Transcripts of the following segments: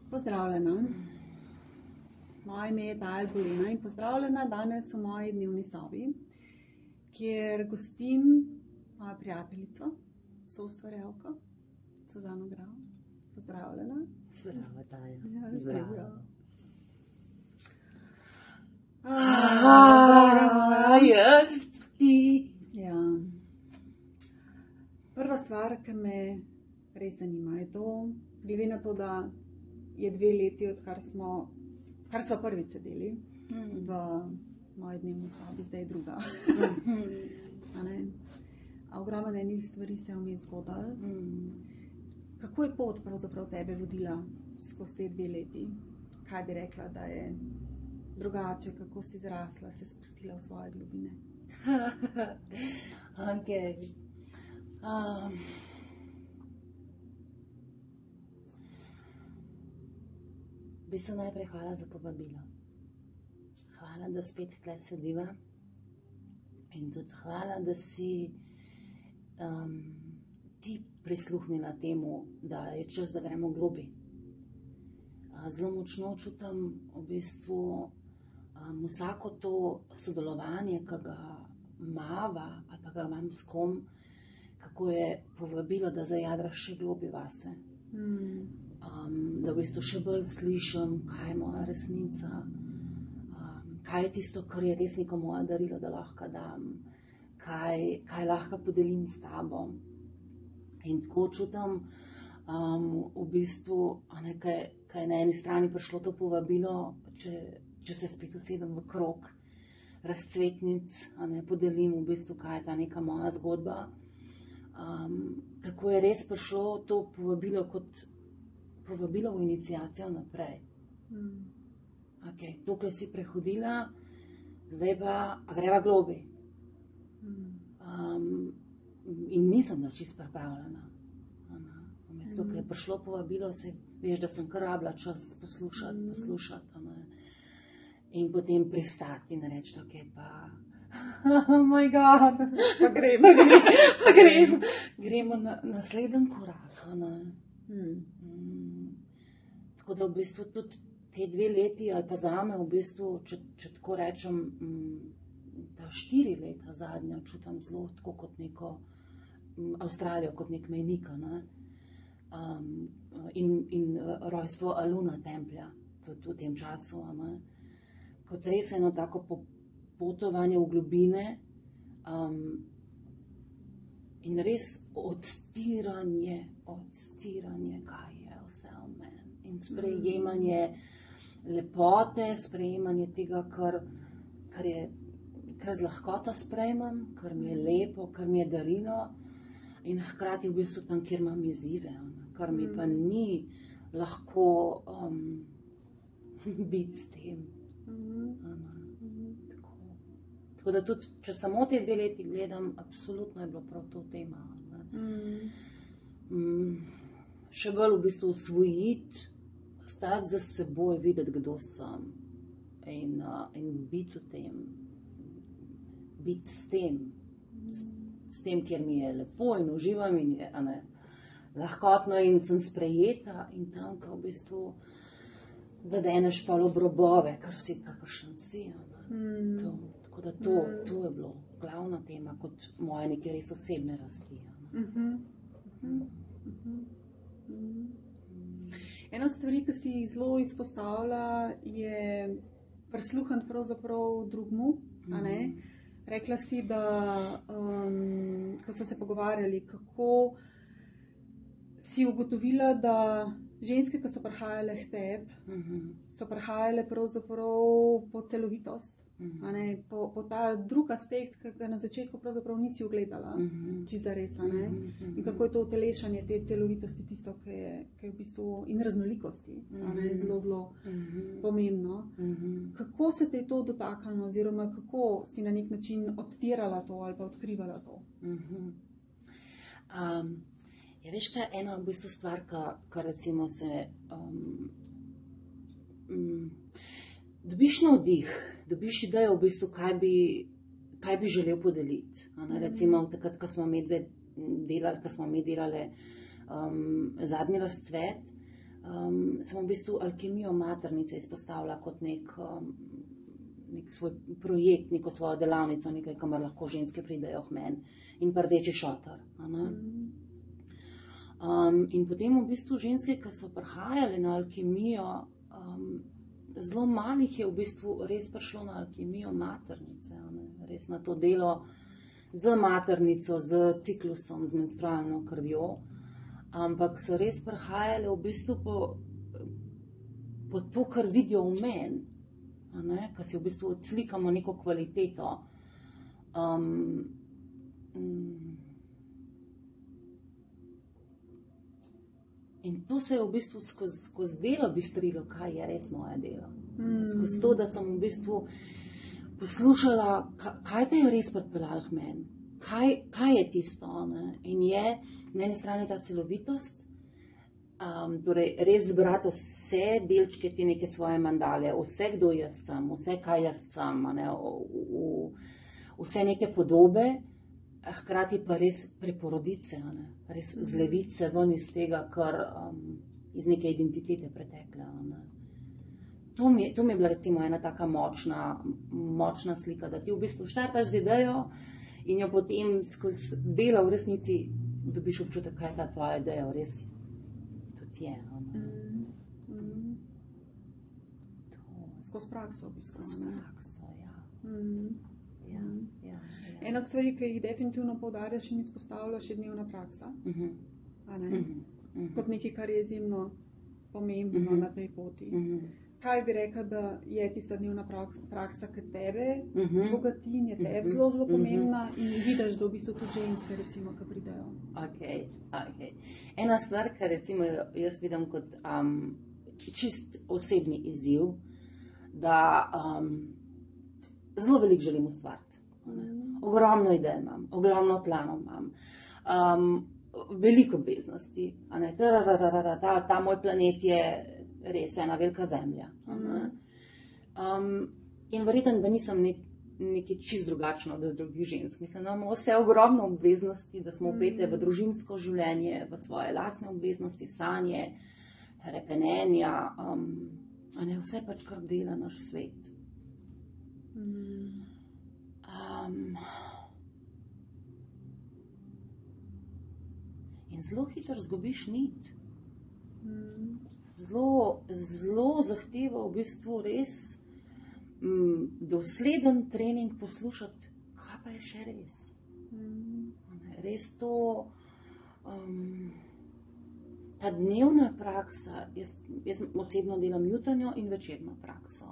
Pozdravljena. Moje ime je Taja Bolina in pozdravljena danes v moji dnevni sobi, kjer gostim mojo prijateljico, soustvarjalko, Suzano Grau. Pozdravljena. Zdravo, Taja. Ja, Zdravo. Jaz ti. Ja. Prva stvar, ki me res zanima, je to, glede na to, da je 2 leti, odkar smo prvič sedeli v moji dnevni sobi, zdaj je druga. A ogromno enih stvari se je vmes zgodilo. Kako je pot pravzaprav tebe vodila skozi te 2 leti? Kaj bi rekla, da je drugače, kako si zrasla, se spustila v svoje globine? Okay. V bistvu najprej hvala za povabilo. Hvala, da spet tukaj sediva. In tudi hvala, da si ti prisluhnila temu, da je čas, da gremo globi. Zelo močno čutim v bistvu vsako to sodelovanje, ki ga imava ali pa ga imam s kom, kako je povabilo, da zajadraš še globi vase. Da v bistvu še bolj slišim, kaj je moja resnica, kaj je tisto, kar je res neko moje darilo, da lahko dam, kaj lahko podelim s tabo. In tako čutim v bistvu, kaj je na eni strani prišlo to povabilo, če se spet usedem v krog razcvetnic, podelim v bistvu, kaj je ta neka moja zgodba. Tako je res prišlo to povabilo kot povabilo v iniciacijo naprej. Dokler si prehodila, zdaj pa greva globi. In nisem bila čisto pripravljena. Vmes, dokler je prišlo povabilo, veš, da sem kar rabila čas poslušati. In potem pristati in reči, pa oh my God, Pa grem. Gremo na naslednji korak. Tako da v bistvu tudi te 2 leti ali pa zame v bistvu, če tako rečem, ta 4 leta zadnja čutim zelo tako kot neko Avstralijo, kot nek mejnik. In rojstvo Aluna Templja tudi v tem času. Kot res eno tako potovanje v globine in res odstiranje, kaj je vse v meni. In sprejemanje lepote, sprejemanje tega, kar z lahkoto sprejmem, kar mi je lepo, kar mi je darilo. In hkrati v bistvu tam, kjer imam izzive, kar mi pa ni lahko biti s tem. Tako da tudi, če samo te 2 leti gledam, absolutno je bilo prav to tema. Še bolj v bistvu usvojiti, stati za seboj, videti, kdo sem in biti v tem, biti s tem, kjer mi je lepo in uživam in je lahkotno in sem sprejeta in tam, ko v bistvu zadeneš pa obrobove, kar si, kakršen si. Tako da to je bilo glavna tema kot moje neke res osebne rasti. Ena od stvari, ki si jih zelo izpostavila, je prisluhniti pravzaprav drugmu. Rekla si, da kot so se pogovarjali, kako si ugotovila, da ženske, ki so prihajale k tebi, so prihajale pravzaprav po celovitost, po ta drug aspekt, ki ga na začetku pravzaprav nisi ugledala, čisto zares. In kako je to utelešanje te celovitosti tisto, ki je v bistvu in raznolikosti, zelo pomembno. Kako se te je to dotaknilo oziroma kako si na nek način odstirala to ali pa odkrivala to? Ja, veš kaj, ena v bistvu stvar, ki recimo se dobiš navdih, dobiš idejo v bistvu, kaj bi želel podeliti. Recimo takrat, ko smo mi delali zadnji razcvet, sem v bistvu alkemijo maternice izpostavila kot nek svoj projekt, neko svojo delavnico, nekaj, kamor lahko ženske pridejo k meni in pa rdeči šotor. In potem v bistvu ženske, ki so prihajale na alkemijo, zelo malih je v bistvu res prišlo na alkemijo maternice, res na to delo z maternico, z ciklusom, z menstrualno krvjo, ampak so res prihajale v bistvu po to, kar vidijo v meni, kad si v bistvu odslikamo neko kvaliteto. In to se je v bistvu skozi delo bistrilo, kaj je res moje delo. Skozi to, da sem v bistvu poslušala, kaj te je res pripeljalo k meni, kaj je tisto. In je na eni strani ta celovitost, torej res zbrati vse delčke te neke svoje mandale, vse, kdo jaz sem, vse, kaj jaz sem, vse neke podobe, hkrati pa res preporoditi se, res zleviti se ven iz tega, kar iz neke identitete pretekle. To mi je bila recimo ena taka močna slika, da ti v bistvu štartaš z idejo in jo potem skozi delo v resnici dobiš občutek, kaj je ta tvoja ideja, res tudi je. Skozi prakso v bistvu. Skozi prakso, ja. Ena od stvari, ki jih definitivno poudarjaš in izpostavljaš, je dnevna praksa. Kot nekaj, kar je izjemno pomembno na tej poti. Kaj bi rekla, da je tista dnevna praksa, ki tebe bogati in je tebi zelo, zelo pomembna in vidiš, da v bistvu tudi ženske, recimo, ki pridejo? Okay. Ena stvar, kar recimo jaz vidim kot čist osebni izziv, da zelo veliko želim ustvariti. Ogromno idej imam, ogromno planov imam, veliko obveznosti. Ta moj planet je res ena velika zemlja. In verjetno, da nisem nekaj čist drugačno od drugih žensk. Mislim, da imamo vse ogromno obveznosti, da smo vpete v družinsko življenje, v svoje lastne obveznosti, sanje, repenenja, vse pač kar dela naš svet. In zelo hitro zgubiš nit. Zelo zahteva v bistvu res dosleden trening poslušati, kaj pa je še res. Res to, ta dnevna praksa, jaz osebno delam jutranjo in večerno prakso.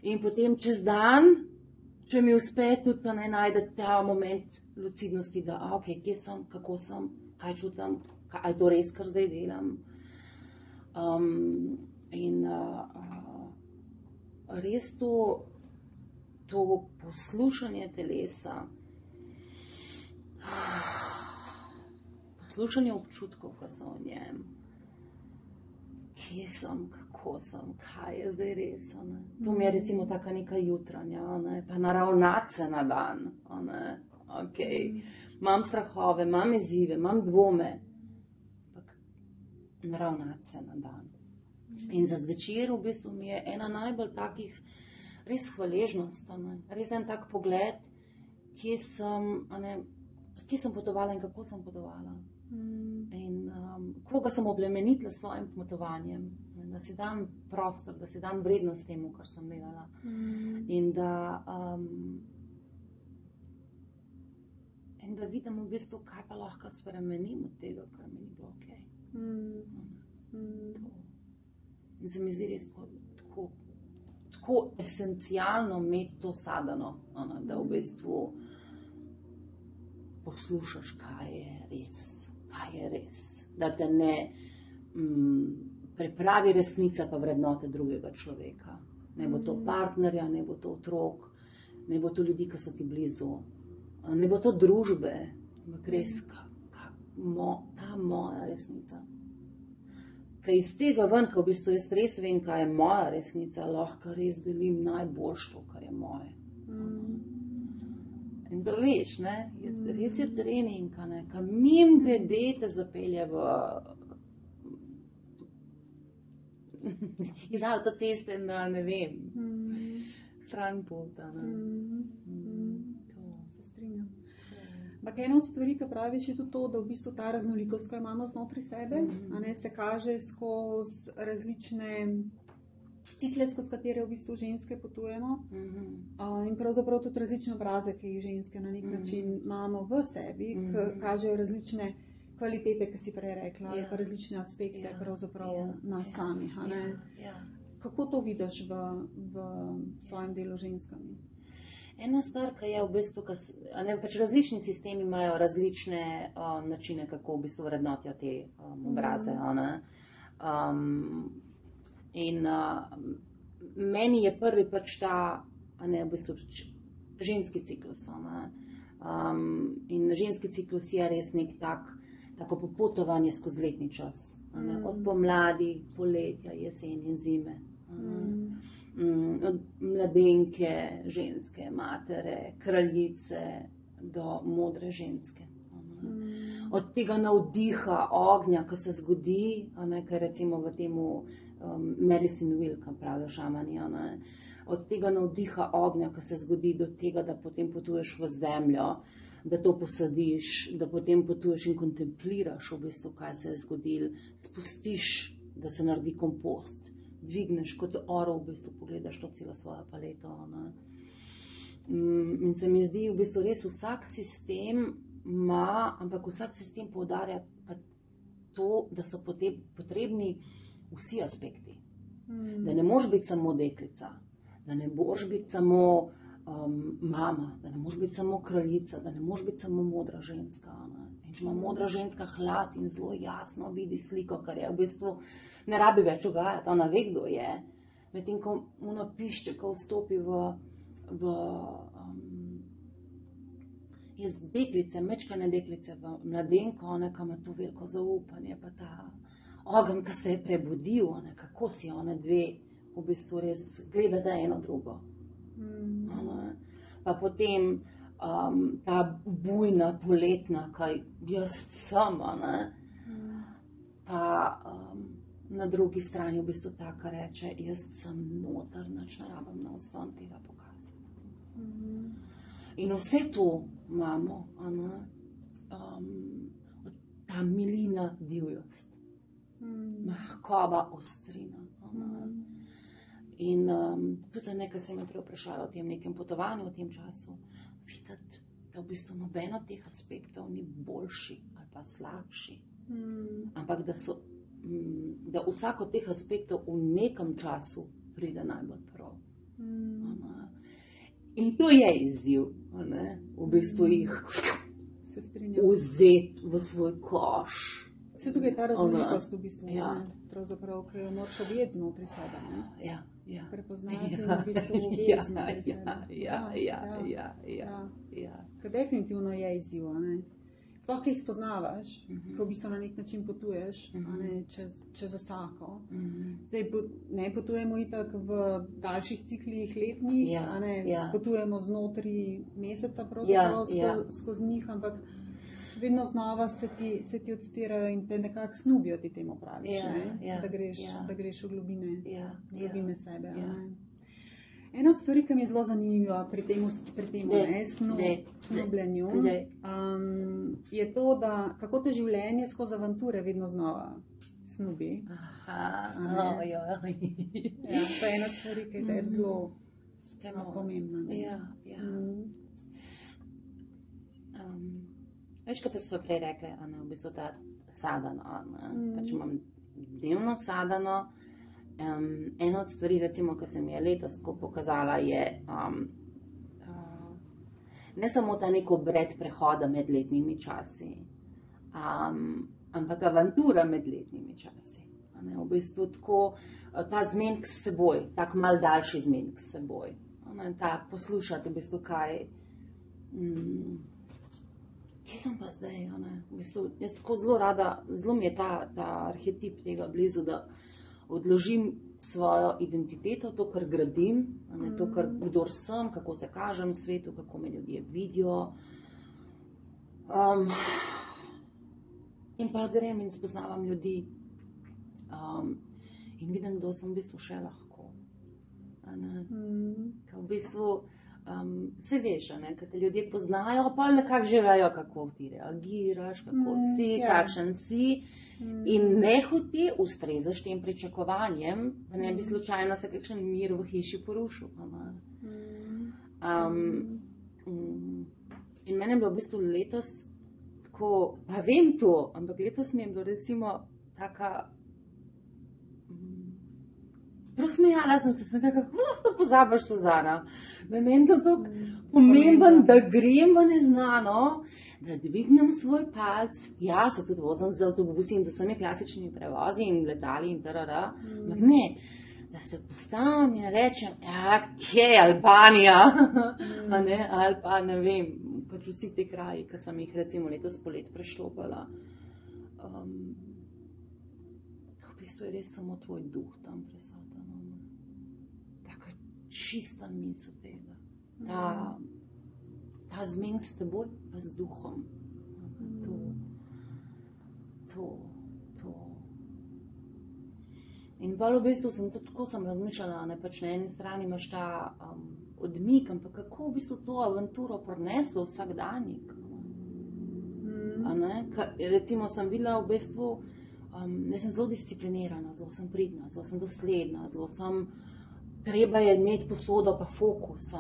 In potem čez dan, če mi uspe tudi, da najdete ta moment lucidnosti, da kje sem, kako sem, kaj čutim, kaj je to res, kar zdaj delam. Res to poslušanje telesa, poslušanje občutkov, ki so v njem, kje sem, kako sem, kaj je zdaj res. To mi je recimo taka neka jutranja, pa naravnati se na dan. Imam strahove, imam izzive, imam dvome, ampak naravnati se na dan. In za zvečer v bistvu mi je ena najbolj takih res hvaležnost, res en tak pogled, kje sem potovala in kako sem potovala. In koga sem oblemenitila s svojim potovanjem, da si dam prostor, da si dam vrednost temu, kar sem delala. In da vidim v bistvu, kaj pa lahko spremenim od tega, kar mi ni bilo okej. In se mi zdi res tako esencialno imeti to sadano, da v bistvu poslušaš, kaj je res. Da te ne prepravi resnica pa vrednote drugega človeka. Ne bo to partnerja, ne bo to otrok, ne bo to ljudi, ki so ti blizu, ne bo to družbe, ampak res ta moja resnica. Kaj iz tega ven, ko v bistvu jaz res vem, kaj je moja resnica, lahko res delim najboljše, kar je moje. In da veš, ne, res je trening, ne, ka mim grede te zapelje iz avtoceste na, ne vem, stran pota. Se strinjam. Ampak ena od stvari, ki praviš, je tudi to, da v bistvu ta raznolikost, ki jo imamo znotraj sebe, a ne, se kaže skozi različne cikle, skozi katere v bistvu ženske potujemo. In pravzaprav tudi različne obraze, ki jih ženske na nek način imamo v sebi, ki kažejo različne kvalitete, ki si prej rekla, ali pa različne aspekte pravzaprav nas samih. A ne. Kako to vidiš v svojem delu z ženskami? Ena stvar, ki je v bistvu, pač različni sistemi imajo različne načine, kako v bistvu vrednotijo te obraze. In meni je prvi pač ta, v bistvu ženski ciklus. In ženski ciklus je res nek tako popotovanje skozi letni čas. Od pomladi, poletja, jeseni in zime. Od mladenke, ženske, matere, kraljice do modre ženske. Od tega navdiha ognja, ki se zgodi, kaj recimo v temu medicine wheel, kam pravijo šamani, od tega navdiha ognja, ki se zgodi do tega, da potem potuješ v zemljo, da to posadiš, da potem potuješ in kontempliraš v bistvu, kaj se je zgodilo, spustiš, da se naredi kompost, dvigneš kot orov, v bistvu pogledaš to celo svojo paleto. In se mi zdi v bistvu res vsak sistem ima, ampak vsak sistem poudarja pa to, da so potrebni vsi aspekti. Da ne moreš biti samo deklica, da ne moreš biti samo mama, da ne moreš biti samo kraljica, da ne moreš biti samo modra ženska. In če ima modra ženska hlad in zelo jasno vidi sliko, kar je v bistvu ne rabi več ugajati, ona ve, kdo je. Medtem ko ono pišče, ko vstopi iz deklice, mečkane deklice v mladenko, ki ima to veliko zaupanje, pa ta ogenj, ki se je prebudil, kako si one dve v bistvu res gledate eno drugo. Pa potem ta bujna poletna, kaj jaz sem, pa na drugi strani v bistvu taka reče, jaz sem noter, nič ne rabim na vzven tega pokazati. In vse to imamo, ta milina divjost, mahkoba ostrina. In tudi nekaj se me prej vprašala o tem nekem potovanju v tem času, videti, da v bistvu noben od teh aspektov ni boljši ali pa slabši, ampak da vsak od teh aspektov v nekem času pride najbolj prav. In to je izziv, v bistvu jih vzeti v svoj koš. Se tukaj je ta raznolikost v bistvu, pravzaprav, ki jo moraš objeti znotraj sebe. Prepoznati in v bistvu objeti znotraj sebe. Ker definitivno je izziv. Sploh, ki jih spoznavaš, ko v bistvu na nek način potuješ čez vsako. Zdaj ne potujemo itak v daljših ciklih letnih, potujemo znotraj meseca skozi njih, ampak vedno znova se ti odstirajo in te nekako snubijo, ti temu praviš, da greš v globine sebe. Ena od stvari, ki mi je zelo zanimiva pri tem snubljenju, je to, da kako te življenje skozi avanture vedno znova snubi. To je ena od stvari, ki je zelo pomembna. Večkrat pa so prej rekli, v bistvu ta sadano, pač imam dnevno sadano. Ena od stvari, recimo, ki se mi je letos pokazala, je ne samo ta nek obred prehoda med letnimi časi, ampak avantura med letnimi časi. V bistvu tako ta zmenek s seboj, tak mal daljši zmenek s seboj. Ta poslušati v bistvu kaj, kje sem pa zdaj? V bistvu, jaz tako zelo rada, zelo mi je ta arhetip tega blizu, da odložim svojo identiteto, to, kar gradim, to, kdor sem, kako se kažem svetu, kako me ljudje vidijo. In pa grem in spoznavam ljudi in vidim, da sem v bistvu še lahko. V bistvu se veš, ker te ljudje poznajo, pa nekako že vejo, kako ti reagiraš, kako si, kakšen si. In nehote ustrezaš tem pričakovanjem, da ne bi slučajno se kakšen mir v hiši porušil. In meni je bilo v bistvu letos tako, pa vem to, ampak letos mi je bilo recimo taka, prav smejala sem se, kako lahko pozabiš Suzana, da meni to tako pomemben, da grem v neznano, da dvignem svoj palc, ja, se tudi vozim z avtobusi in z vsemi klasičnimi prevozi in letali in tarara, ampak ne, da se postavim in rečem, ja, kje je Albanija, ali pa ne vem, pač vsi te kraji, ki sem jih recimo letos polet preštopala. V bistvu je res samo tvoj duh tam prisoten. Taka čista misel tega. Ta zmen s teboj, pa z duhom. To. In bolj v bistvu sem tudi tako razmišljala, pač na eni strani imaš ta odmik, ampak kako v bistvu to avanturo prineslo vsak danik. Recimo sem videla v bistvu, jaz sem zelo disciplinirana, zelo sem pridna, zelo sem dosledna, zelo sem, treba je imeti posodo pa fokus,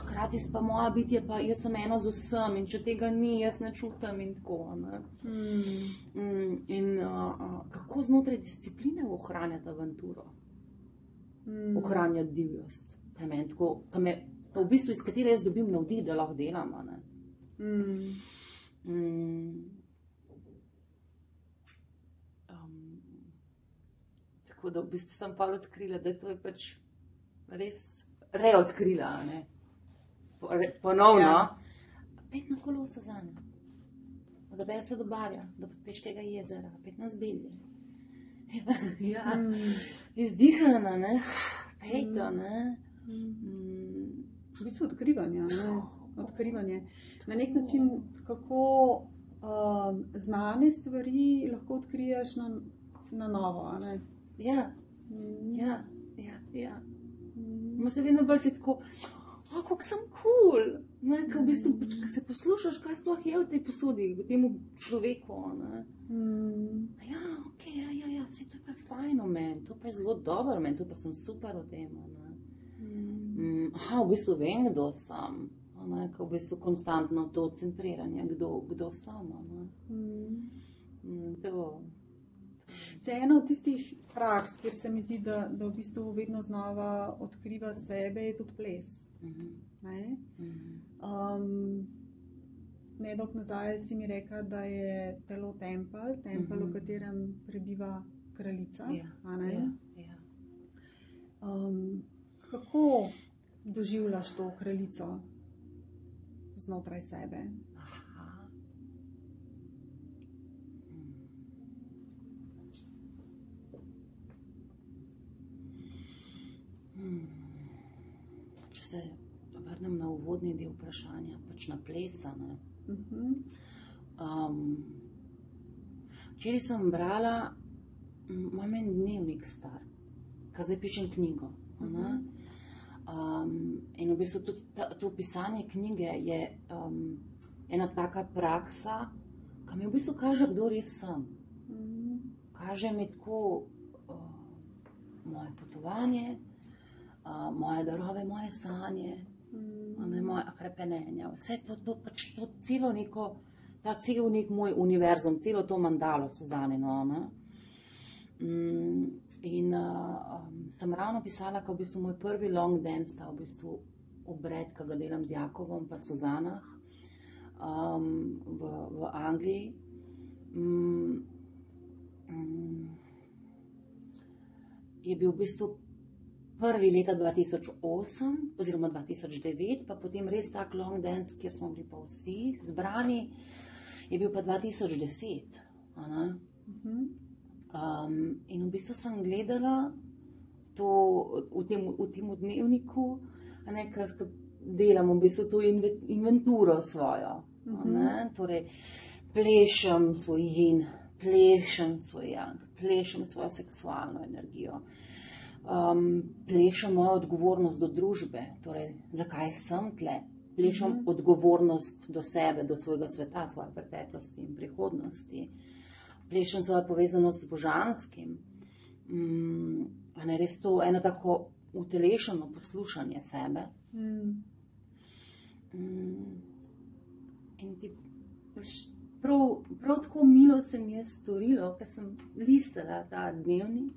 hkrati pa moja biti je pa, jaz sem eno z vsem in če tega ni, jaz ne čutim in tako. In kako znotraj discipline ohranjati avanturo, ohranjati divjost. Kaj meni tako, v bistvu iz katere jaz dobim navdih, da lahko delam. Tako da v bistvu sem pa odkrila, da to je pač res reodkrila, ponovno. Pet na kolo v Suzane, zabel se do barja, do Podpeškega jezera, pet na zbilje. Izdihana, pejta, V bistvu odkrivanje. Na nek način, kako znane stvari lahko odkriješ na novo. Ja. Ma se vedno bolj ti tako, kako sem cool. V bistvu, ko se poslušaš, kaj sploh je v tej posodi, v temu človeku. Ja, vse to pa je fajno meni, to pa je zelo dobro meni, to pa sem super v tem. V bistvu vem, kdo sem, v bistvu konstantno to centriranje, kdo sem. Se eno od tistih praks, kjer se mi zdi, da v bistvu vedno znova odkriva sebe, je tudi ples. Nedolgo nazaj si mi rekla, da je telo tempelj, v katerem prebiva kraljica. Kako doživljaš to kraljico znotraj sebe? Če se vrnem na uvodni del vprašanja, pač na plesa. Včeraj sem brala, imam en dnevnik star, ko zdaj pišem knjigo. In v bistvu tudi to pisanje knjige je ena taka praksa, ki mi v bistvu kaže, kdo res sem. Kaže mi tako moje potovanje, moje darove, moje sanje, moje hrepenenja. Vse to pač to celo neko, ta cel nek moj univerzum, celo to mandalo Suzanino. In sem ravno pisala, ko v bistvu moj prvi long dance sta v bistvu obred, ki ga delam z Jakovom pa Suzanah v Angliji. Je bil v bistvu prvi leta 2008 oziroma 2009, pa potem res tak long dance, kjer smo bili pa vsi zbrani, je bil pa 2010. In v bistvu sem gledala to v tem dnevniku, a ne, ker delam v bistvu to inventuro svojo. Torej, plešem svoj yin, plešem svoj yang, plešem svojo seksualno energijo. Plešem mojo odgovornost do družbe, torej zakaj sem tle, plešem odgovornost do sebe, do svojega sveta, svoje preteklosti in prihodnosti, plešem svojo povezanost z božanskim, res to eno tako utelešeno poslušanje sebe. In ti prav tako milo se mi je storilo, ker sem listala ta dnevnik.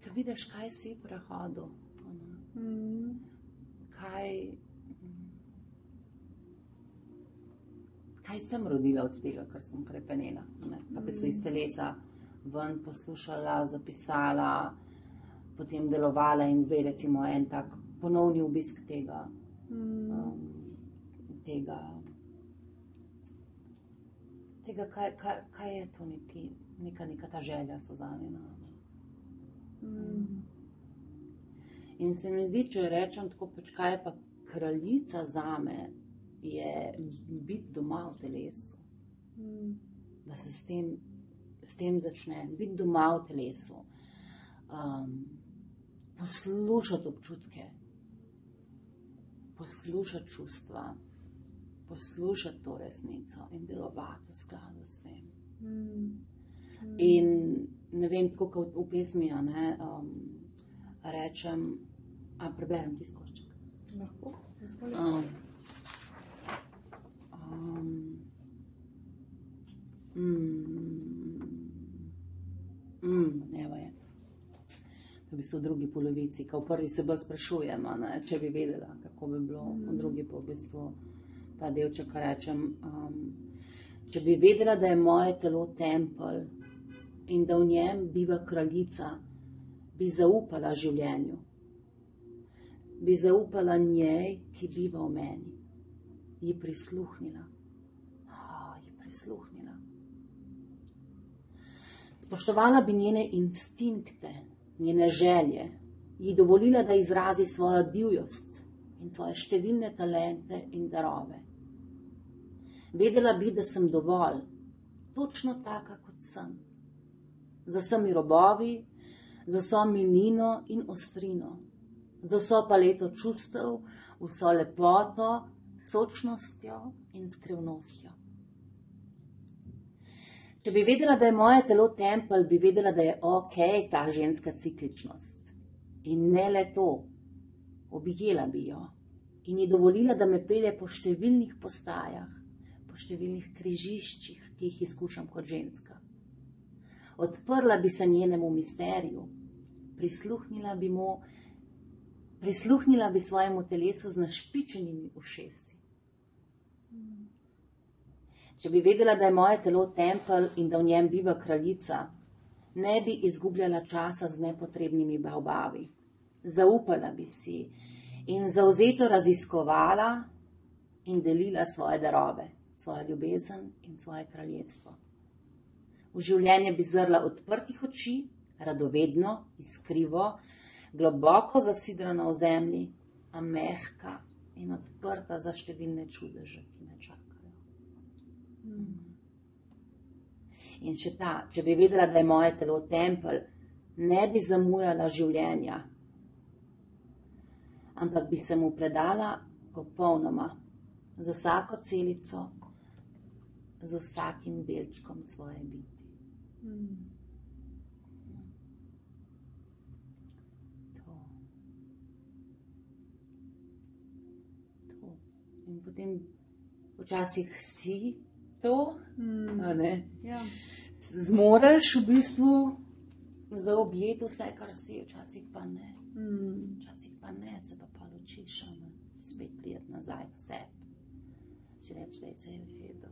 Ker vidiš, kaj si prehodil. Kaj sem rodila od tega, kar sem krepenela. Kaj so iz telesa ven poslušala, zapisala, potem delovala in zdaj recimo en tak ponovni obisk tega, kaj je to neka ta želja Suzanina. In se mi zdi, če rečem tako, kaj je pa kraljica zame, je biti doma v telesu. Da se s tem začne, biti doma v telesu. Poslušati občutke, poslušati čustva, poslušati to resnico in delovati v skladu s tem. In ne vem, tako kot v pesmi, rečem, preberem tisti košček. Lahko, evo je. V bistvu v drugi polovici, ko v prvi se bolj sprašujem, če bi vedela, kako bi bilo, v drugi pa v bistvu ta delček, rečem, če bi vedela, da je moje telo tempelj in da v njem biva kraljica, bi zaupala življenju, bi zaupala njej, ki biva v meni, ji prisluhnila. Spoštovala bi njene instinkte, njene želje, ji dovolila, da izrazi svojo divjost in svoje številne talente in darove. Vedela bi, da sem dovolj, točno taka, kot sem, z vsemi robovi, z vso milino in ostrino, z vso paleto čustev, vso lepoto, sočnostjo in skrivnostjo. Če bi vedela, da je moje telo tempelj, bi vedela, da je okej ta ženska cikličnost. In ne le to, objela bi jo in ji dovolila, da me pelje po številnih postajah, po številnih križiščih, ki jih izkušam kot ženska. Odprla bi se njenemu misteriju, prisluhnila bi svojemu telesu z našpičenimi ušesi. Če bi vedela, da je moje telo tempelj in da v njem biva kraljica, ne bi izgubljala časa z nepotrebnimi bavbavi. Zaupala bi si in zavzeto raziskovala in delila svoje darove, svojo ljubezen in svoje kraljestvo. V življenje bi zrla odprtih oči, radovedno, iskrivo, globoko zasidrana v zemlji, a mehka in odprta za številne čudeže, ki me čakajo. In če bi vedela, da je moje telo tempelj, ne bi zamujala življenja, ampak bi se mu predala popolnoma, z vsako celico, z vsakim delčkom svoje biti. To. In potem včasih si to, zmoreš v bistvu zaobjeti vse, kar si, včasih pa ne. Včasih pa ne, se pa ločiš, spet prijeti nazaj k sebi. Si reči, da je vse v redu.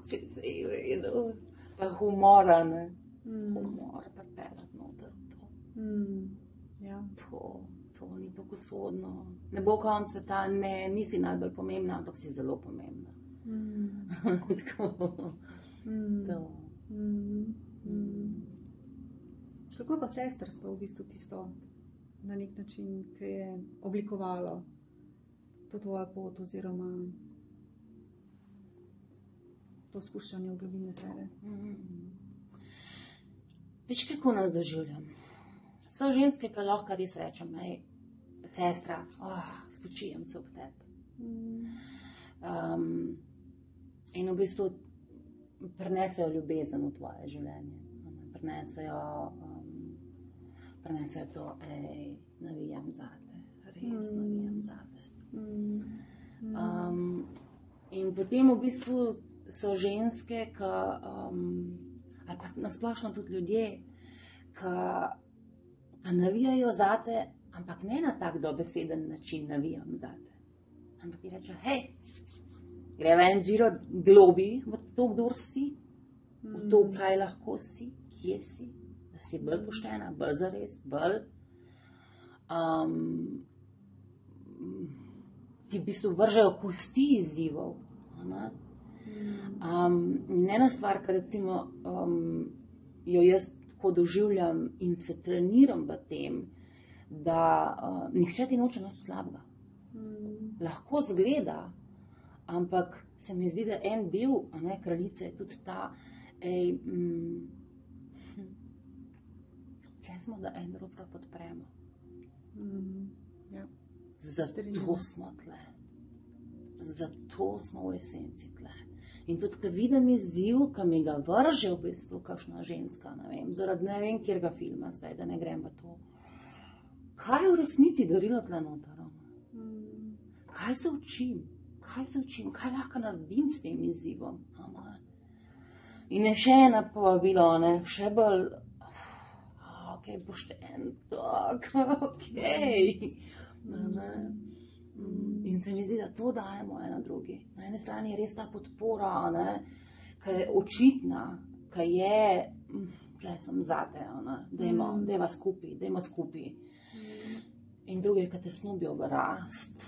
Vse je v redu. Pa humora, ne. Humor pa pelat noter to. To ni tako usodno. Ne bo konc sveta, ne, nisi najbolj pomembna, ampak si zelo pomembna. Tako, to. Kako je pa sestrstvo v bistvu tisto na nek način, ki je oblikovalo to tvojo pot oziroma to spuščanje v globine sebe? Veš, kako nas doživljam? So ženske, ki lahko res rečem, sestra, spočijem se ob tebi. In v bistvu prinesejo ljubezen v tvoje življenje. Prinesejo to, navijam zate, res navijam zate. In potem v bistvu so ženske, ali pa nasplošno tudi ljudje, ki navijajo zate, ampak ne na tak dobeseden način navijam zate. Ampak ti reče, hej, greva en giro globi v to, kdor si, v to, kaj lahko si, kje si, da si bolj poštena, bolj zares, bolj. Ti v bistvu vržejo kosti izzivov. Ena stvar, ki recimo jo jaz tako doživljam in se treniram v tem, da nihče ti noče nič slabega. Lahko zgleda, ampak se mi zdi, da en del kraljice je tudi ta, tle smo, da en drugega podpremo. Zato smo tle. Zato smo v esenci tle. In tudi, ko vidim izziv, ki mi ga vrže v bistvu kakšna ženska, zaradi ne vem, kjerga filma zdaj, da ne grem v to. Kaj je v resnici darilo tle noter? Kaj se učim? Kaj lahko naredim s tem izzivom? In je še ena povabilo, še bolj, pošten, In se mi zdi, da to dajemo ena drugi. Na eni strani je res ta podpora, ki je očitna, ki je, tle sem zate, dajmo skupaj. In druge, ki te snubijo v rast.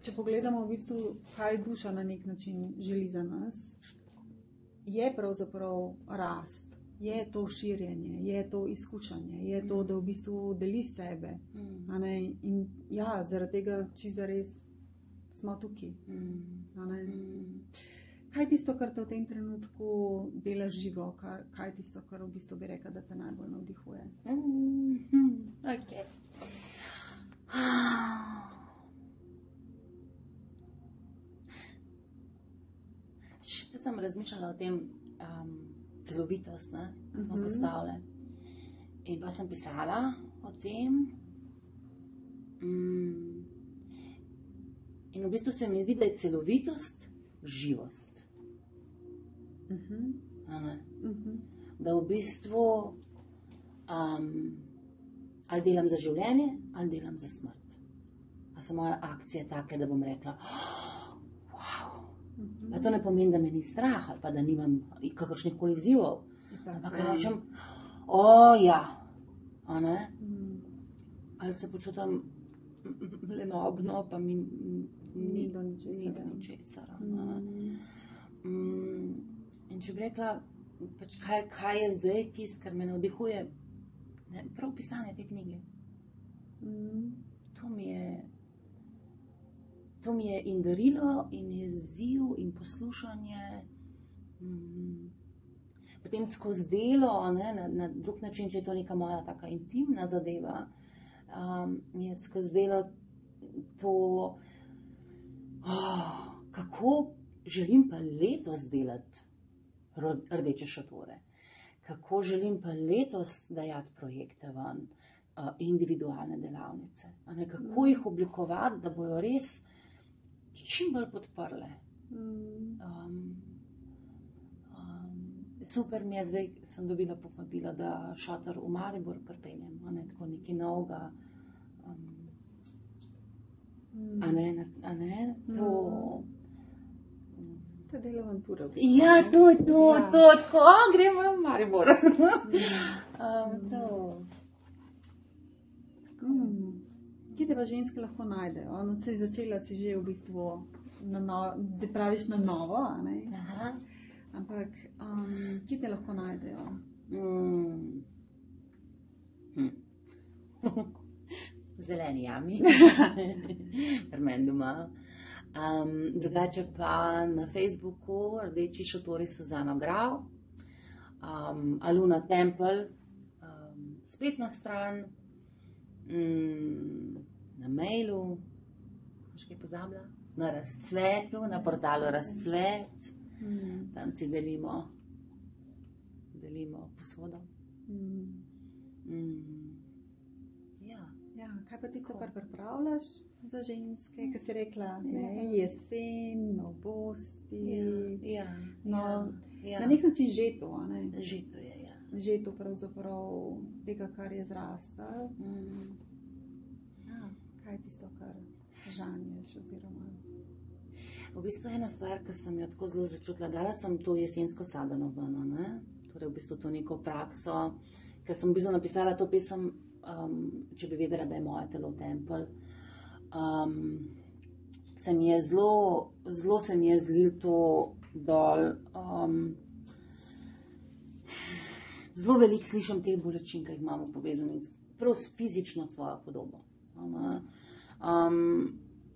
Če pogledamo v bistvu, kaj duša na nek način želi za nas, je pravzaprav rast, je to širjenje, je to izkušanje, je to, da v bistvu deli sebe. In ja, zaradi tega čisto res smo tukaj. Kaj je tisto, kar te v tem trenutku dela živo? Kaj je tisto, kar v bistvu bi rekla, da te najbolj navdihuje? Še sem razmišljala o tem celovitost, ki smo postavili. In pa sem pisala o tem. In v bistvu se mi zdi, da je celovitost živost. Da v bistvu ali delam za življenje, ali delam za smrt. Ali so moje akcije take, da bom rekla, pa to ne pomeni, da me ni strah, ali pa da nimam kakršnih koli izzivov. Ampak rečem, ja. Ali se počutam lenobno, pa mi ni do ničesar. In če bi rekla, kaj je zdaj tisto, kar me navdihuje, prav pisanje te knjige. To mi je in darilo, in izziv, in poslušanje. Potem skozi delo, na drug način, če je to neka moja taka intimna zadeva, mi je skozi delo to, kako želim pa letos delati rdeče šotore, kako želim pa letos dajati projekte ven, individualne delavnice, kako jih oblikovati, da bojo res čim bolj podprle. Super mi je, zdaj sem dobila povabilo, da šotor v Maribor pripeljem, tako nekaj novega. To je del avanture. Ja, to, tako, gremo v Maribor. Kje kje te pa ženske lahko najdejo? No, se je začela, si že v bistvu, zdaj praviš na novo, a ne? Aha. Ampak kje te lahko najdejo? Zeleni jami, ker meni doma. Drugače pa na Facebooku Rdeči šotori Suzana Grav, Aluna Temple, spletna stran, na mailu, še kaj pozabila, na Razcvetu, na portalu Razcvet, tam ti delimo posodo. Ja, kaj pa tisto, kar pripravljaš za ženske, ki si rekla, ne, jesen, novosti, na nek način že to, a ne? Že to je, ja. Že to pravzaprav tega, kar je zrastal. Kaj je tisto, kar žanješ oziroma? V bistvu ena stvar, ki sem jo tako zelo začutila, dala sem to jesensko sadeno ven, ne? Torej v bistvu to neko prakso, ker sem v bistvu napisala to pesem, če bi vedela, da je moje telo tempelj. Zelo se mi je zlil to dol. Zelo veliko slišim teh bolečin, ki jih imamo povezanih prav s fizično svojo podobo.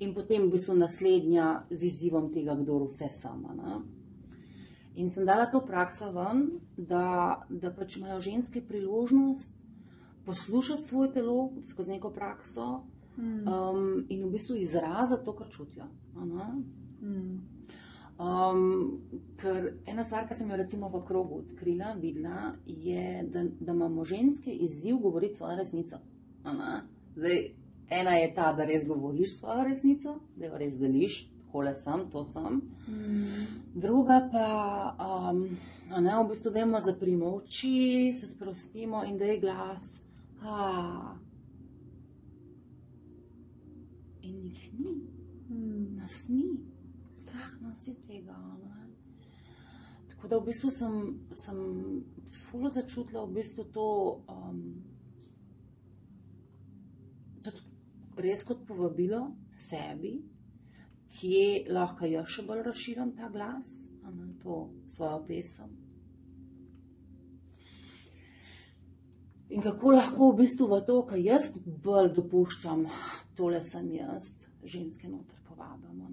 In potem v bistvu naslednja z izzivom tega, kdo vse sama. In sem dala to prakso ven, da pač imajo ženske priložnost poslušati svoje telo skozi neko prakso in v bistvu izraziti to, kar čutijo. Ker ena stvar, ki sem jo recimo v krogu odkrila, videla, je, da imamo ženske izziv govoriti svojo resnico. Zdaj, ena je ta, da res govoriš svojo resnico, da jo res deliš, takole sem, to sem. Druga pa, v bistvu dajmo zaprimo oči, se sprostimo in daj glas. In jih ni, nas ni, strah nas je tega. Tako da v bistvu sem ful začutila v bistvu to res kot povabilo sebi, kje lahko jaz še bolj razširim ta glas, to svojo pesem. In kako lahko v bistvu v to, kar jaz bolj dopuščam, tole sem jaz, ženske noter povabimo.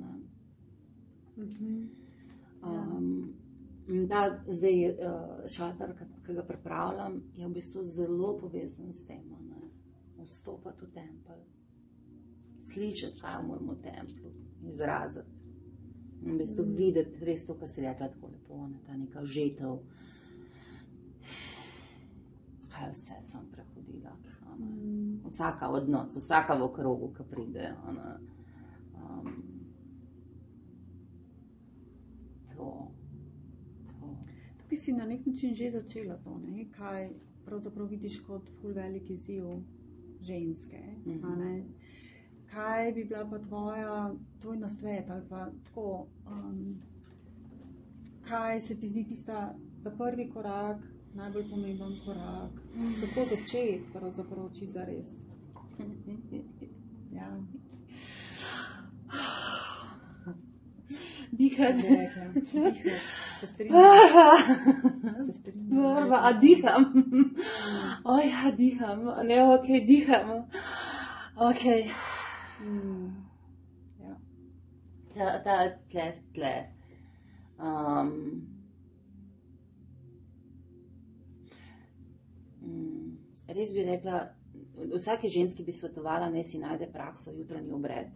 Da, zdaj šator, ki ga pripravljam, je v bistvu zelo povezan s tem, vstopati v tempelj, slišati, kaj je v mojem templju, izraziti. In v bistvu videti res to, kar si rekla tako lepo, ta neka žetev, kaj vse sem prehodila. Vsaka od nas, vsaka v krogu, ki pride. Tukaj si na nek način že začela to, ne? Kaj pravzaprav vidiš kot ful velik izziv ženske. Kaj bi bila pa tvoj nasvet ali pa tako, kaj se ti zdi tista prvi korak, najbolj pomemben korak, kako začeti pravzaprav čisto zares. Ja. Dihati. Se strinjam. A diham? Ja, diham. Ne, ok, diham. Ok. Tle. Res bi rekla, od vsake ženski bi svetovala, naj si najde prakso jutranji obred.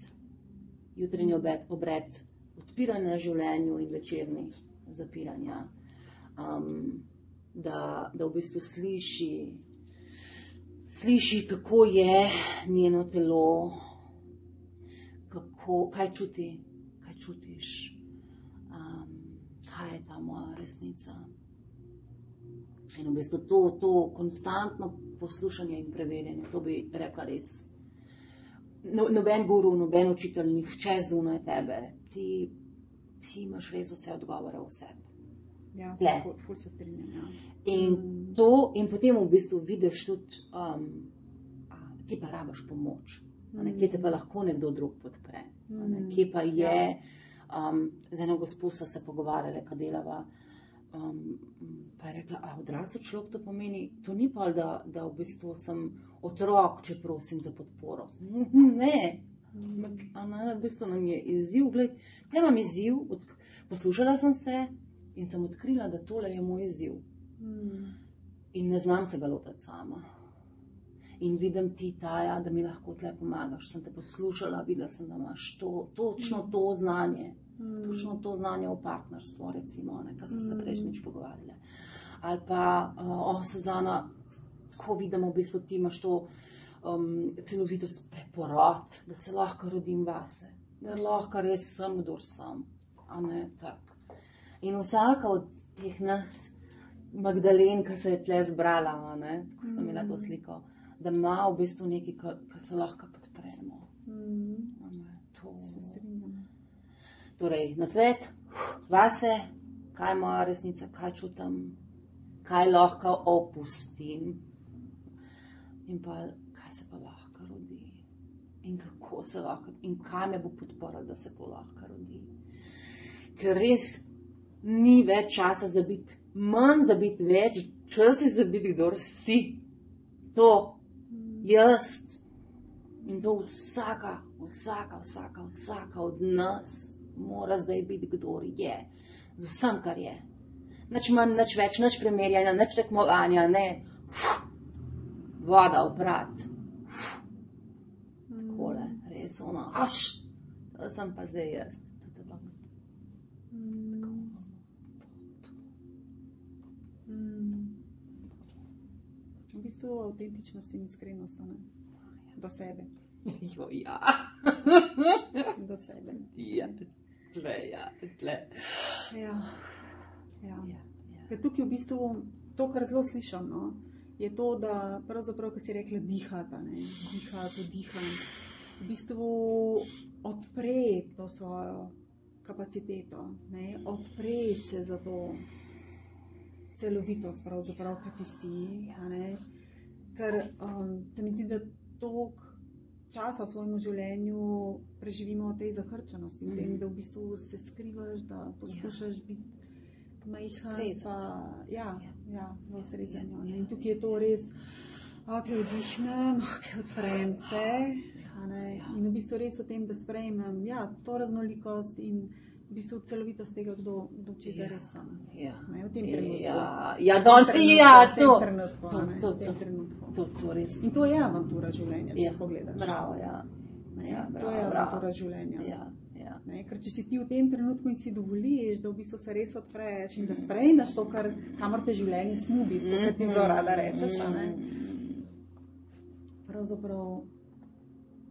Jutranji obred odpiranja življenju in večerni zapiranja. Da v bistvu sliši, kako je njeno telo, kaj čutiš, kaj je ta moja resnica. In v bistvu to konstantno poslušanje in preverjanje, to bi rekla res. Noben guru, noben učitelj, nihče zunaj tebe, ti imaš res vse odgovore v sebi. Ja, ful se strinjam, ja. In potem v bistvu vidiš tudi, ti pa rabiš pomoč. Kje te pa lahko nekdo drug podpre. Kje pa je, z eno gospo sva se pogovarjala, ko delava, pa je rekla, a odrasel človek to pomeni, to ni pa, da v bistvu sem otrok, če prosim za podporo. Ne, v bistvu nam je izziv, gled, tukaj imam izziv, poslušala sem se in sem odkrila, da tole je moj izziv. In ne znam se ga lotati sama. In vidim ti, Taja, da mi lahko tle pomagaš. Sem te poslušala, videla sem, da imaš točno to znanje. Točno to znanje o partnerstvu, recimo, kar smo se prejšnjič pogovarjali. Ali pa, Suzana, ko vidimo, v bistvu ti imaš to celovitost preporod, da se lahko rodim vase, da lahko res sem, kdor sem, a ne tak. In vsaka od teh nas, Magdalen, ki se je tle zbrala, ko sem imela to sliko, da ima v bistvu nekaj, kar se lahko podpremo. Se strinjam. Torej, na svet, vase, kaj je moja resnica, kaj čutim, kaj lahko opustim in pa kaj se pa lahko rodi in kako se lahko, in kaj me bo podporilo, da se to lahko rodi. Ker res ni več časa za biti manj, za biti več, čas je za biti, kdor si. To, jaz in to vsaka od nas mora zdaj biti, kdor je. Z vsem, kar je. Nič manj, nič več, nič primerjanja, nič tekmovanja, ne. Voda oprat. Takole, res ono. To sem pa zdaj jaz. V bistvu avtentičnost in iskrenost, do sebe. Ja. Do sebe. Ja, tle. Ja. Ker tukaj v bistvu to, kar zelo slišam, je to, da pravzaprav, kot si rekla, dihata, diham. V bistvu odpreti to svojo kapaciteto, odpreti se za to celovitost, pravzaprav, kaj ti si, ker se mi zdi, da toliko časa v svojem življenju preživimo v tej zakrčenosti, v tem, da v bistvu se skrivaš, da poskušaš biti majhen, v ustrezanju. In tukaj je to res, ok, vdihnem, ok, odprem se, in v bistvu res o tem, da sprejmem, to raznolikost in v bistvu celovitost tega, kdo če res sem. V tem trenutku. To res. In to je avantura življenja, če pogledaš. Bravo, To je avantura življenja. Ker če si ti v tem trenutku in si dovoliš, da v bistvu se res odpreš in da sprejmeš to, kamor te življenje snubi, kot ti zelo rada rečeš, pravzaprav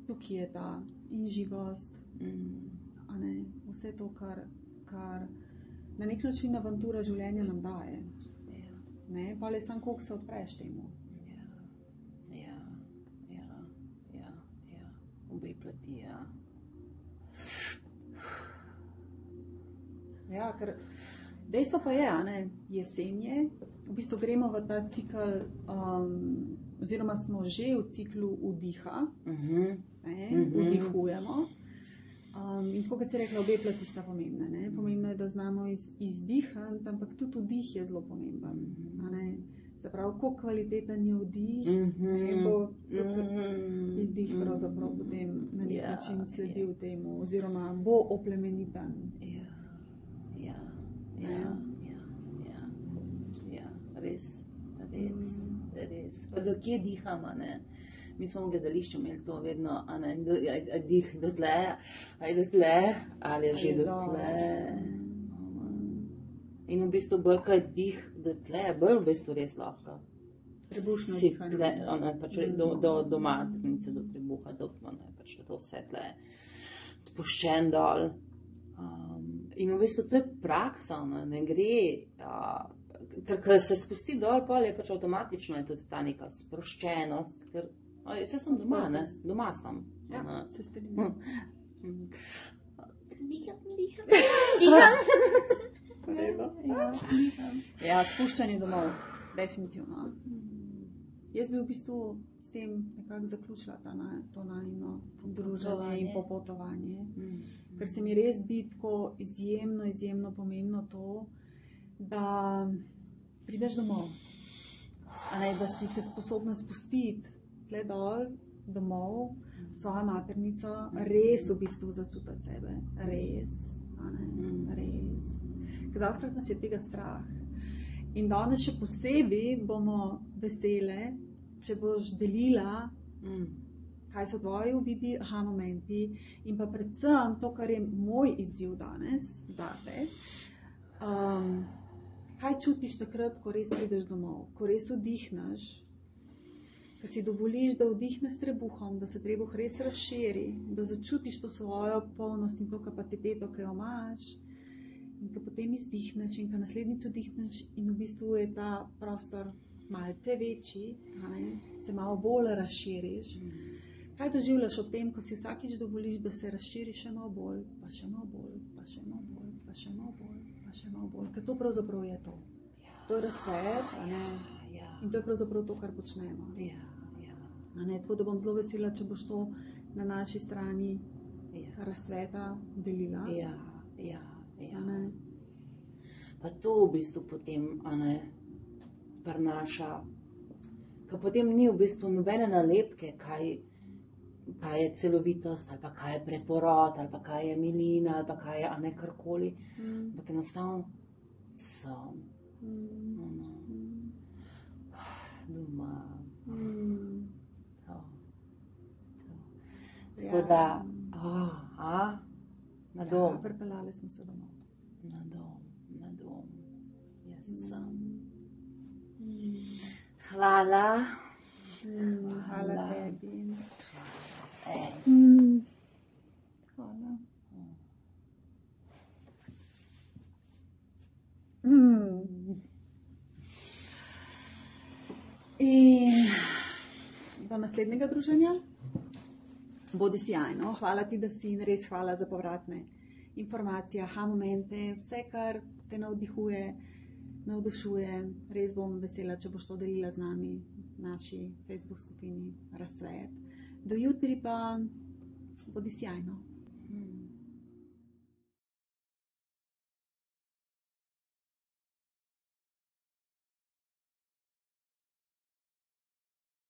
tukaj je ta in živost, vse to, kar na nek način avantura življenja nam daje. Pa le samo, koliko se odpreš temu. Obe plati, Ker dejstvo pa je, jesen je, v bistvu gremo v ta cikl, oziroma smo že v ciklu vdiha, vdihujemo. In tako, kot si rekla, obe plati sta pomembne. Pomembno je, da znamo izdihati, ampak tudi vdih je zelo pomemben. Se pravi, koliko kvaliteten je vdih, bo izdih pravzaprav potem na nek način sledil temu, oziroma bo oplemeniten. Res. Pa do kje dihamo, Mi smo v gledališču imeli to vedno, dih do tle, do tle, ali je že do tle. In v bistvu bolj, kaj dih do tle, bolj v bistvu res lahko. Trebušno dihanje. Do maternice, do trebuha, pač to vse tle spuščen dol. In v bistvu to je praksa, ne gre, ker se spusti dol, pa je pač avtomatično je tudi ta neka sproščenost, ker če sem doma, doma sem. Se strinjam. Diham. Spuščanje domov, definitivno. Jaz bi v bistvu s tem nekako zaključila to najino druženje in popotovanje. Ker se mi res zdi tako izjemno, izjemno pomembno to, da prideš domov. Da si se sposobna spustiti tle dol, domov, svojo maternico, res v bistvu začutiti sebe. Res. Res. Ker dostakrat nas je tega strah. In danes še posebej bomo vesele, če boš delila, kaj so tvoji uvidi, momenti in pa predvsem to, kar je moj izziv danes zate. Kaj čutiš takrat, ko res prideš domov, ko res vdihneš, ko si dovoliš, da vdihne s trebuhom, da se trebuh res razširi, da začutiš to svojo polnost in to kapaciteto, ki jo imaš, in ko potem izdihneš in ko naslednjič vdihneš in v bistvu je ta prostor malce večji, se malo bolj razširiš. Kaj doživljaš ob tem, ko si vsakič dovoliš, da se razširi še malo bolj, pa še malo bolj, pa še malo bolj, pa še malo bolj, pa še malo bolj, ker to pravzaprav je to. To je razcvet, in to je pravzaprav to, kar počnemo. Tako da bom zelo vesela, če boš to na naši strani razcveta delila. Pa to v bistvu potem, prinaša, ker potem ni v bistvu nobene nalepke, kaj je celovitost, ali pa kaj je preporod, ali pa kaj je milina, ali pa kaj je karkoli. Ampak enostavno sem. Doma. Tako da, na dom. Pripeljali smo se domov. Na dom. Jaz sem. Hvala. Hvala tebi. Hvala. In do naslednjega druženja. Bodi sjajno. Hvala ti, da si in res hvala za povratne informacije, momente, vse, kar te navdušuje. Res bom vesela, če boš to delila z nami v naši Facebook skupini Razcvet. Do jutri pa bodi sjajno.